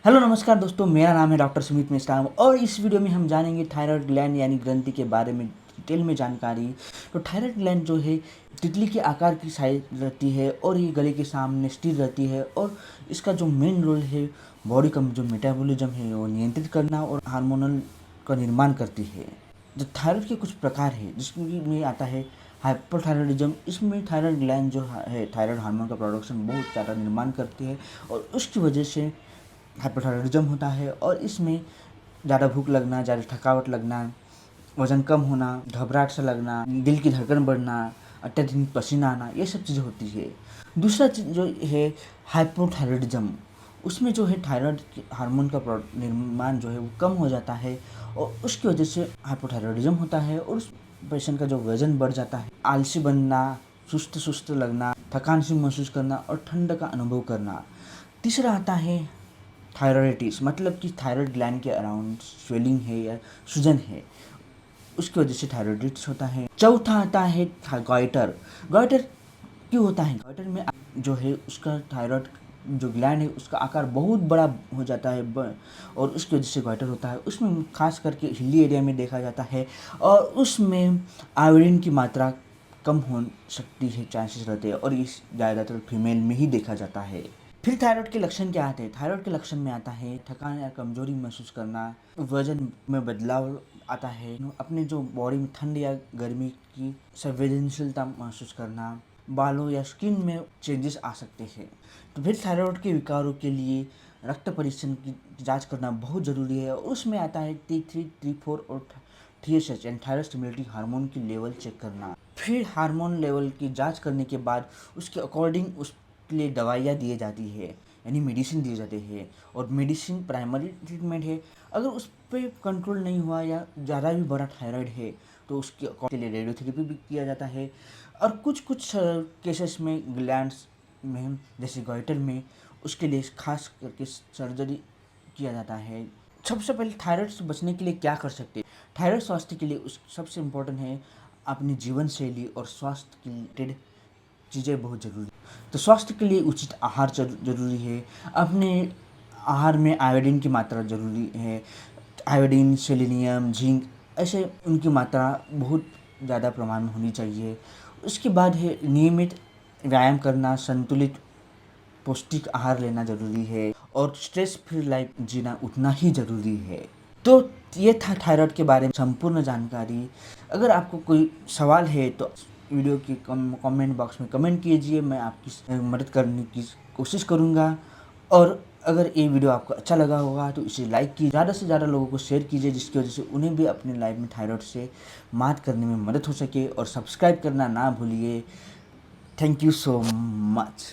Hello नमस्कार दोस्तों, मेरा नाम है डॉक्टर सुमित मिश्रा और इस वीडियो में हम जानेंगे थायराइड ग्लैंड यानी ग्रंथि के बारे में डिटेल में जानकारी। तो थायराइड ग्लैंड जो है तितली के आकार की साइज रहती है और ये गले के सामने स्थिर रहती है और इसका जो मेन रोल है बॉडी का जो मेटाबॉलिज्म है वो नियंत्रित करना और हार्मोनल का निर्माण करती है। जो थायराइड के कुछ प्रकार है जिसमें आता है हाइपोथायराइडिज्म। इसमें थायराइड ग्लैंड जो है थायराइड हार्मोन का प्रोडक्शन बहुत ज़्यादा निर्माण करती है और उसकी वजह से हाइपोथायराइडिज्म होता है और इसमें ज़्यादा भूख लगना, ज़्यादा थकावट लगना, वज़न कम होना, घबराहट सा लगना, दिल की धड़कन बढ़ना, अत्यधिक पसीना आना, ये सब चीज़ें होती है। दूसरा चीज़ जो है हाइपोथायराइडिज्म, उसमें जो है थायराइड हार्मोन का निर्माण जो है वो कम हो जाता है और उसकी वजह से हाइपोथायराइडिज्म होता है और उस पेशेंट का जो वज़न बढ़ जाता है, आलसी बनना, सुस्त सुस्त लगना, थकान सी महसूस करना और ठंड का अनुभव करना। तीसरा आता है थायराइडिटिस, मतलब कि थायराइड ग्लैंड के अराउंड स्वेलिंग है या सूजन है, उसकी वजह से थायराइडिटिस होता है। चौथा आता है गॉइटर। गॉइटर क्यों होता है? गॉइटर में जो है उसका थायराइड जो ग्लैंड है उसका आकार बहुत बड़ा हो जाता है और उसकी वजह से गॉइटर होता है। उसमें खास करके हिली एरिया में देखा जाता है और उसमें आयोडीन की मात्रा कम हो सकती है, चांसेस रहते हैं और इस ज़्यादातर फीमेल में ही देखा जाता है। फिर थायराइड के लक्षण क्या आते हैं? थायराइड के लक्षण में आता है थकान या कमजोरी महसूस करना, वजन में बदलाव आता है, अपने जो बॉडी में ठंड या गर्मी की संवेदनशीलता महसूस करना, बालों या स्किन में चेंजेस आ सकते हैं। तो फिर थायराइड के विकारों के लिए रक्त परीक्षण की जांच करना बहुत ज़रूरी है। उसमें आता है T3, T4 और TSH यानी थायराइड स्टिमुलेटिंग हार्मोन की लेवल चेक करना। फिर हार्मोन लेवल की जांच करने के बाद उसके अकॉर्डिंग उसके लिए दवाइयाँ दी जाती है यानी मेडिसिन दिए जाते हैं और मेडिसिन प्राइमरी ट्रीटमेंट है। अगर उस पर कंट्रोल नहीं हुआ या ज़्यादा भी बड़ा थायराइड है तो उसके लिए रेडियोथेरेपी भी किया जाता है और कुछ केसेस में ग्लैंड्स में जैसे गॉइटर में उसके लिए खास करके सर्जरी किया जाता है। सबसे पहले थायराइड से बचने के लिए क्या कर सकते हैं? थायराइड स्वास्थ्य के लिए उस सबसे इम्पोर्टेंट है अपनी जीवन शैली और स्वास्थ्य के रिलेटेड चीज़ें बहुत ज़रूरी है। तो स्वास्थ्य के लिए उचित आहार ज़रूरी है। अपने आहार में आयोडीन की मात्रा ज़रूरी है। आयोडीन, सेलेनियम, जिंक ऐसे उनकी मात्रा बहुत ज़्यादा प्रमाण में होनी चाहिए। उसके बाद है नियमित व्यायाम करना, संतुलित पौष्टिक आहार लेना ज़रूरी है और स्ट्रेस फ्री लाइफ जीना उतना ही ज़रूरी है। तो ये था थायराइड के बारे में संपूर्ण जानकारी। अगर आपको कोई सवाल है तो वीडियो के कमेंट बॉक्स में कमेंट कीजिए, मैं आपकी मदद करने की कोशिश करूँगा। और अगर ये वीडियो आपको अच्छा लगा होगा तो इसे लाइक कीजिए, ज़्यादा से ज़्यादा लोगों को शेयर कीजिए जिसकी वजह से उन्हें भी अपनी लाइफ में थायराइड से मात करने में मदद हो सके और सब्सक्राइब करना ना भूलिए। Thank you so much.